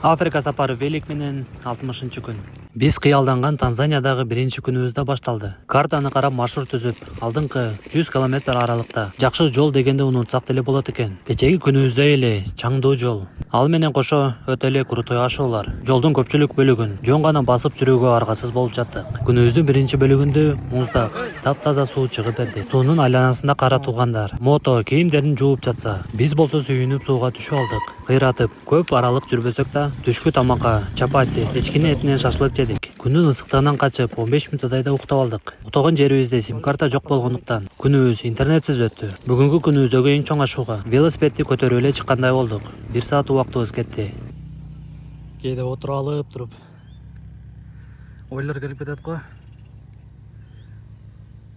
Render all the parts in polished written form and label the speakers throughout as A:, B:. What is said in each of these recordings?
A: Африка сапары Велик менен 60 күн. Биз кыялданган Танзаниядагы биринчи күнүбүздө башталды. Картаны карап маршрут түзүп, алдыңкы 100 км аралыкта жакшы жол дегенди унутсак деле болот экен. Кечеги күнүбүздө эле чаңдуу жол. Ал менен кошо өтө эле крутой ашуулар. Жолдун көпчүлүк бөлүгүн жөн гана басып жүрүүгө аргасыз болуп жаттык. Күнүбүздүн биринчи бөлүгүндө муздак, таптаза суу чыгып берди. Суунун айланасында кара туугандар мото кийимдерин жууп жатса, биз болсо сүйүнүп сууга түшүп алдык. Кыйратып, көп аралык жүрбөсөк да, түшкү тамакка чапати, эчкине этинен шашлык жедик. Күндүн ысыктыгынан качып 15 мүнөттайда уктап алдык. Уктаган жерибизде сим-карта жок болгондуктан күнүбүз интернетсиз өттү. Бүгүнкү күнүбүздөгү эң чоң ашууга велосипедти көтөрүп эле чыккандай болдук. 1 саат убактыбыз кетти. Кээде отуруп алып туруп ойлор келип кетет го.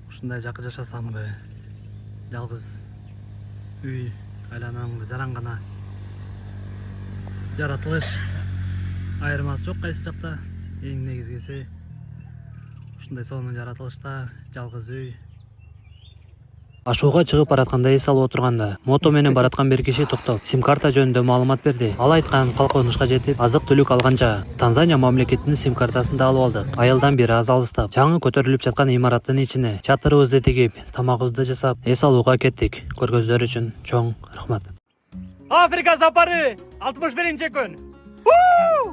A: Ушундай жакы жашасамбы, жалгыз үй айланамды жаран гана жаратылыш айырмасы жок кайсы жакта. Эң негизгиси ушундай сонун жаратылышта жалгыз үй. Ашууга чыгып баратканда эс алып отурганда мото менен бараткан бир киши токтоп сим-карта жөнүндө маалымат берди. Ал айткан калконушка жетип азык-түлүк алганча Танзания мамлекетинин сим-картасын да алып алдык. Айылдан бир аз алыстап, жаңы көтөрүлүп жаткан имараттын ичине чатырыбызды тигип, тамагыбызды жасап, эс алууга кеттик. Көргөздөр үчүн чоң рахмат. Африка сапары 61 күн.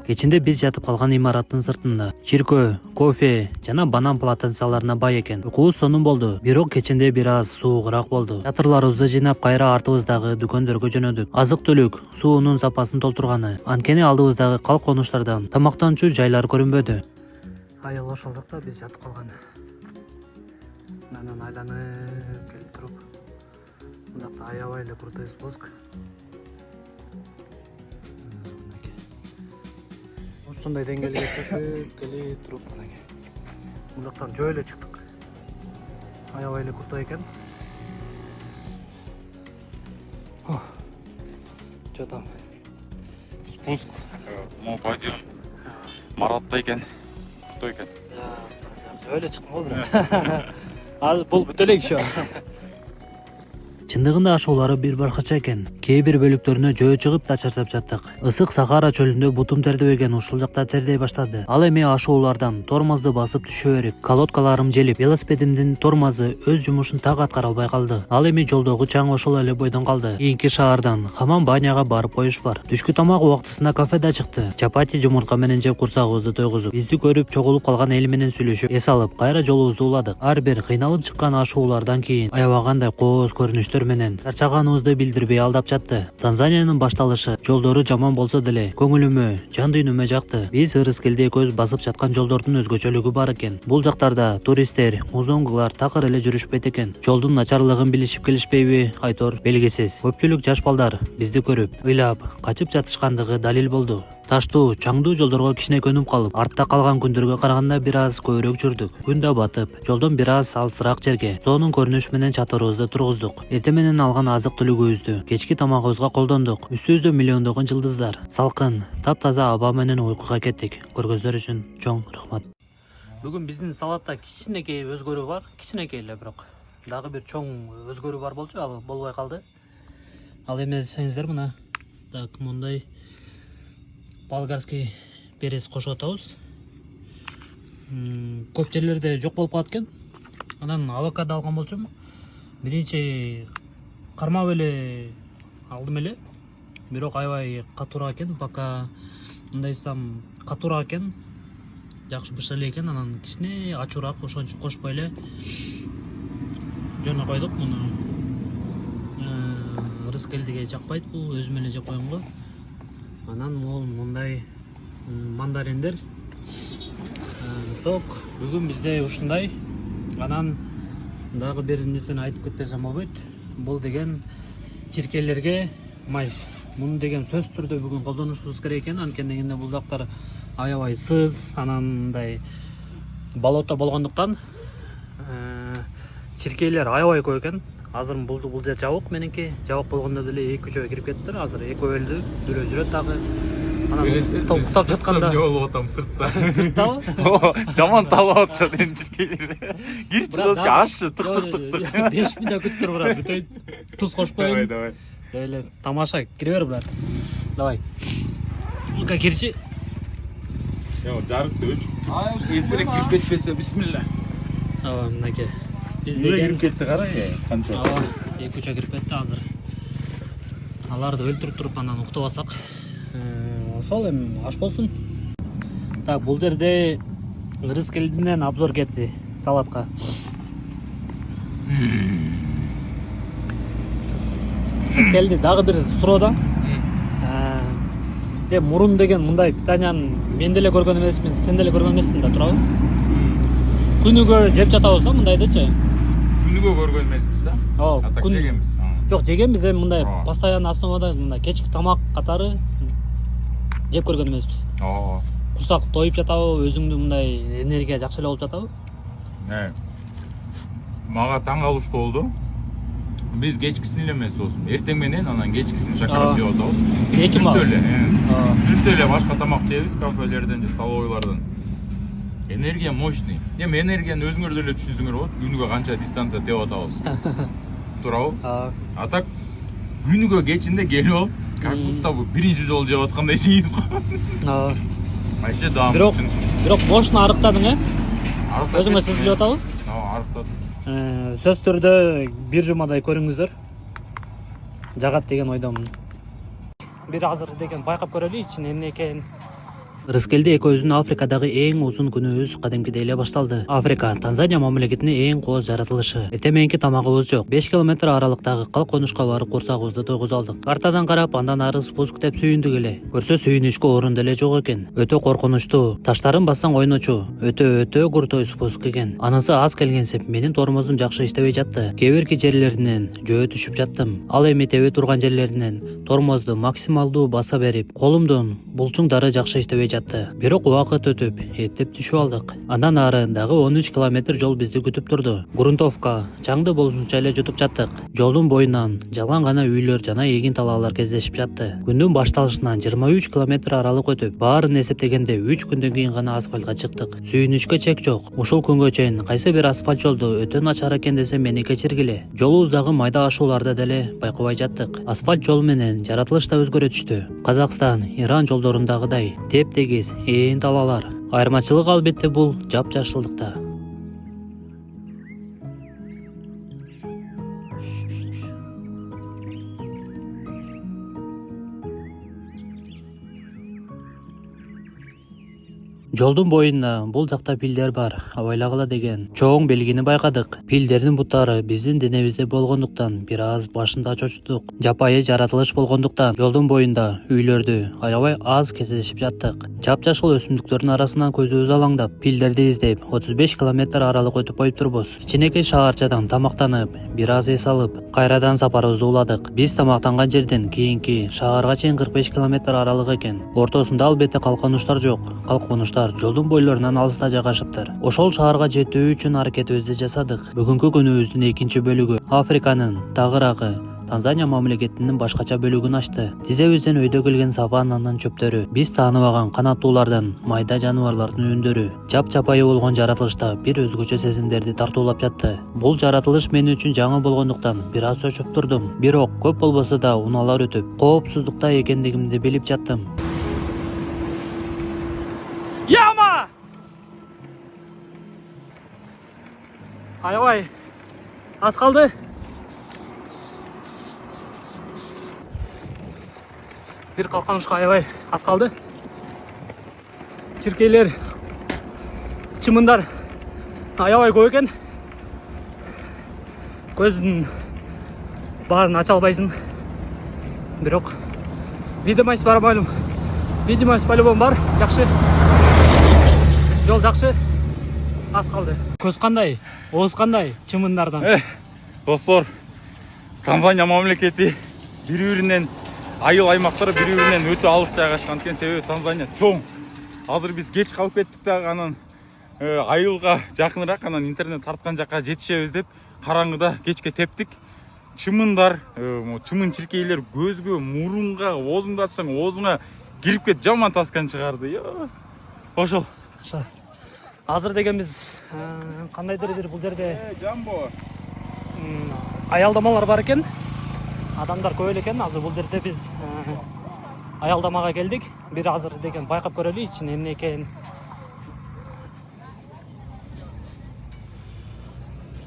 A: Кечинде биз жатып калган имараттын сыртында чиркөө, кофе жана банан плантацияларына бай экен. Уйкубуз сонун болду, бирок кечинде бир аз суугураак болду. Чатырларыбызды жыйнап кайра артыбыздагы дүкөндөргө жөнөдүк. Азык-түлүк, суунун запасын толтурганы, анткени алдыбыздагы калконуштардан тамактанчу жайлар көрүнбөдү. Айыл ошолдук да биз жатып калган. Анан айланып келип туруп, мындакта аябай эле крутой спуск. Ушундай деңгээлге чыгып келип туруп мындактан жөө эле чыктык. Аябай эле крутой экен. Жатам.
B: Спуск, мы пойдем. Маратта экен. Крутой экен.
A: Жөө эле чыктым го бирок. Ал бул бүтө элек иши. Чындыгында ашуулары бир баркача экен. Кээ бир бөлүктөрүнө жөө чыгып да чарчап жаттык. Ысык Сахара чөлүндө бутум тердебеген ушул жакта тердей баштады. Ал эми ашуулардан тормозду басып түшө берип, колодкаларым желип, велосипедимдин тормозу өз жумушун так аткара албай калды. Ал эми жолдогу чаң ошол эле бойдон калды. Кийинки шаардан Хамам баняга барып коюш бар. Түшкү тамак убактысында кафеде чыкты. Чапати жумуртка менен жеп курсагыбызды тойгузуп, бизди көрүп чогулуп калган эл менен сүйлөшүп, эс алып, кайра жолубузду уладык. Ар бир кыйналып чыккан ашуулардан кийин аябагандай кооз көрүнүштөр менен чарчаганыбызды билдирбей алдап жатты. Танзаниянын башталышы жолдору жаман болсо деле көңүлүмө, жан дүйнөмө жакты. Биз ырыскелди экөөбүз басып жаткан жолдордун өзгөчөлүгү бар экен. Бул жактарда туристтер, музонгулар такыр эле жүрүшпөйт экен. Жолдун начарлыгын билишип келишпейби, айтор белгисиз. Көпчүлүк жаш балдар бизди көрүп, ыйлап, качып жатышкандыгы далил болду. Таштуу, чаңдуу жолдорго кичине көнүп калып, артта калган күндөргө караганда бир аз көбүрөөк жүрдүк. Күн да батып, жолдон бир аз алысыраак жерге сонун көрүнүш менен чатырыбызды тургуздук. Эртең менен алган азык-түлүгүбүздү кечки тамагыбызга колдондук. Үстүбүздө миллиондогон жылдыздар, салкын, таптаза аба менен уйкуга кеттик. Көргөздөр үчүн чоң рахмат. Бүгүн биздин салатта кичинекей өзгөрүү бар, кичинекей эле бирок. Дагы бир чоң өзгөрүү бар болчу, ал болбой калды. Ал эме десеңиздер мына. Так, мындай болгарский перец кошуп атабыз. Көп жерлерде жок болуп калат экен. Анан авокадо алган болчумун. Биринчи кармап эле алдым эле. Бирок аябай катуураак экен, пока мындай десем катуураак экен. Жакшы быша эле экен, анан кичине ачуураак, ошон үчүн кошпой эле жөн койдук муну. Рыскелдиге жакпайт бул, өзүм эле жеп коем го. Анан могул мындай мандариндер, сок. Бүгүн бизде ушундай. Анан дагы бир нерсени айтып кетпесем болбойт. Бул деген чиркейлерге майс. Муну деген сөзсүз түрдө бүгүн колдонушубуз керек экен. Анткени дегенде бул жактар аябай сыз, анан мындай болото болгондуктан чиркейлер аябай көп экен. Азыр бул жабык мененки. Жабык болгондо деле 2-3 кирип кеттиптир. Азыр экөө өлдү, бирөө жүрөт дагы. Анан уктап жатканда
B: не болуп атам сыртта.
A: Сырттабы?
B: Жаман талап атышат эми чиркейлер. Кирчи доска ашчы тык.
A: 5 минут күттүр брат, бүтөйт. Туз кошпойм.
B: Давай.
A: Эле тамаша кире бер брат. Давай. Мука кирчи.
B: Жарықты өчүп. Эртерээк кирип кетпесе бисмилла.
A: Ооба, мынакей. Биз
B: Уже кирип кетти кара, канча.
A: Ооба, 2-3 кирип кетти азыр. Аларды өлтүрүп туруп анан уктап алсак. Ошол эми аш болсун. Так, бул жерде ырыс келдинен обзор кетти салатка. Ырыс келди дагы бир суроо. Мурун деген мындай питанияны мен деле көргөн эмесмин, сен деле көргөн эмессиң да, туурабы? Күнүгө жеп жатабыз да мындайдычы.
B: Күнүгө көргөн эмеспиз да.
A: Ооба,
B: Атак жегенбиз.
A: Жок, жегенбиз, эми мындай постоянно основада мындай кечки тамак катары жеп көргөн эмеспиз. Курсак тоюп жатабы, өзүңдү мындай энергия жакшы эле болуп жатабы?
B: Мага таң калыштуу болду. Биз кечкисин эле эмес досум. Эртең менен анан кечкисин шоколад жеп атабыз. Түштө эле. Түштө эле башка тамак жейбиз, кафелерден же столовойлордон. Энергия мощный. Эми энергияны өзүңөр деле түшүнсөңөр болот. Күнүгө канча дистанция теп атабыз. Туурабы? А так күнүгө кечинде келип алып, как будто бу биринчи жолу жеп аткандай жейбиз го. Вообще да.
A: Бирок бошуна арыктадың, Өзүңө сезилип атабы?
B: Арыктадым.
A: Сөз түрдө бир жумадай көрүңүздөр. Жагат деген ойдомун. Бир азыр деген байкап көрөлү ичине эмне экенин. Ырыскелди экөөбүздүн Африкадагы эң узун күнүбүз кадимкидей эле башталды. Африка, Танзания мамлекетинин эң кооз жаратылышы. Эте мененки тамагыбыз жок. 5 километр аралыктагы калконушка барып курсагыбызды тойгуза алдык. Картадан карап, андан ары спуск деп сүйүндүк эле. Көрсө сүйүнүшкө орун деле жок экен. Өтө коркунучтуу. Таштарын бассаң ойночу. Өтө куртой спуск экен. Анысы аз келгенсип, менин тормозум жакшы иштебей жатты. Кээ бирки жерлеринен жөө түшүп жаттым. Ал эми тебе турган жерлеринен тормозду максималдуу баса берип, колумдун булчуңдары жакшы иштебей жатты. Бирок убакыт өтүп, эптеп түшүп алдык. Андан ары дагы 13 километр жол бизди күтүп турду. Грунтовка, чаңды болушунча эле жутуп жаттык. Жолдун боюнан жалаң гана үйлөр жана эгин талаалар кездешип жатты. Күндүн башталышынан 23 километр аралык өтүп, баарын эсептегенде 3 күндөн кийин гана асфальтка чыктык. Сүйүнүчкө чек жок. Ушул күнгө чейин кайсы бир асфальт жолду өтө начар экен десе мени кечиргиле. Жолубуздагы майда ашууларды деле байкабай жаттык. Асфальт жол менен жаратылыш да өзгөрө түштү. Казакстан, Иран жолдорундагыдай теп-тегиз ээн талаалар. Айырмачылык албетте бул жапжашылдыкта. Жолдун боюнда бул жакта пилдер бар, абайлагыла деген чоң белгини байкадык. Пилдердин буттары биздин денебизде болгондуктан бир аз башында чочтук. Жапайы жаратылыш болгондуктан жолдун боюнда үйлөрдү аябай аз кездешип жаттык. Жапжашыл өсүмдүктөрдүн арасынан көзүбүз алаңдап, пилдерди издеп 35 километр аралык өтүп коюп турбуз. Кичинекей шаарчадан тамактанып, бир аз эс алып, кайрадан сапарыбызды уладык. Биз тамактанган жерден кийинки шаарга чейин 45 километр аралык экен. Ортосунда албетте калконуштар жок. Калконуштар жолдун бойлорунан алыста жайгашыптыр. Ошол шаарга жетүү үчүн аракетибизди жасадык. Бүгүнкү күнүбүздүн экинчи бөлүгү Африканын тагыраагы Танзания мамлекетинин башкача бөлүгүн ачты. Тизебизден өйдө келген саваннанын чөптөрү, биз тааныбаган канаттуулардан майда жаныбарлардын үндөрү, жапжапайы болгон жаратылышта бир өзгөчө сезимдерди тартуулап жатты. Бул жаратылыш мен үчүн жаңы болгондуктан бир аз чочуп турдум. Бирок көп болбосо да унаалар өтүп, коопсуздукта экендигимди билип жаттым. Яма! Аябай аз калды. Бир калканышка аябай аз калды. Чиркейлер, чымындар аябай көп экен. Көздүн баарын ача албайсың. Бирок видимость бар малым. Видимость по-любому бар, жакшы. Жол жакшы. Аз калды. Көз кандай? Ооз кандай чымындардан?
B: Достор, Танзания мамлекети бири-биринен айыл аймактары бири-биринен өтө алыс жайгашкан экен. Себеби Танзания чоң. Азыр биз кеч калып кеттик дагы, анан айылга жакыныраак, анан интернет тарткан жакка жетишебиз деп караңгыда кечке тептик. Чымындар, чымын чиркейлер көзгө, мурунга, оозуңду ачсаң оозуңа кирип кетип жаман таскан чыгарды. Ошол. Азыр деген биз кандайдыр бир бул жерде жамбо аялдамалар бар экен. Адамдар көп эле экен. Азыр бул жерде биз аялдамага келдик.
A: бир азыр деген байкап көрөлү ичинен эмне экенин.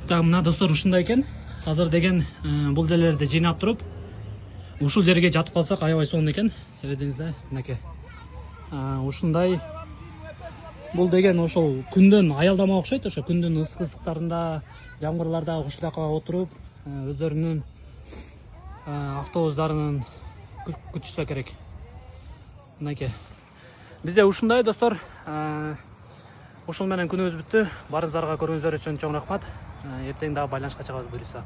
A: Так, мына достор ушундай экен. Азыр деген бул делерди жыйнап туруп ушул жерге жатып калсак аябай сонун экен. Себебиңизде мынакей. Ушундай бул деген ошол күндөн аялдама окшойт, ошо күндүн ысык-ысыктарында, жамгырларда ушул жака отуруп, өздөрүнүн автобустарынын күтүшсө керек. Мынакей. Бизде ушундай достор. Ушул менен күнүбүз бүттү. Барыңыздарга көрүүңүздөр үчүн чоң рахмат. Эртең дагы байланышка чыгабыз буюрса.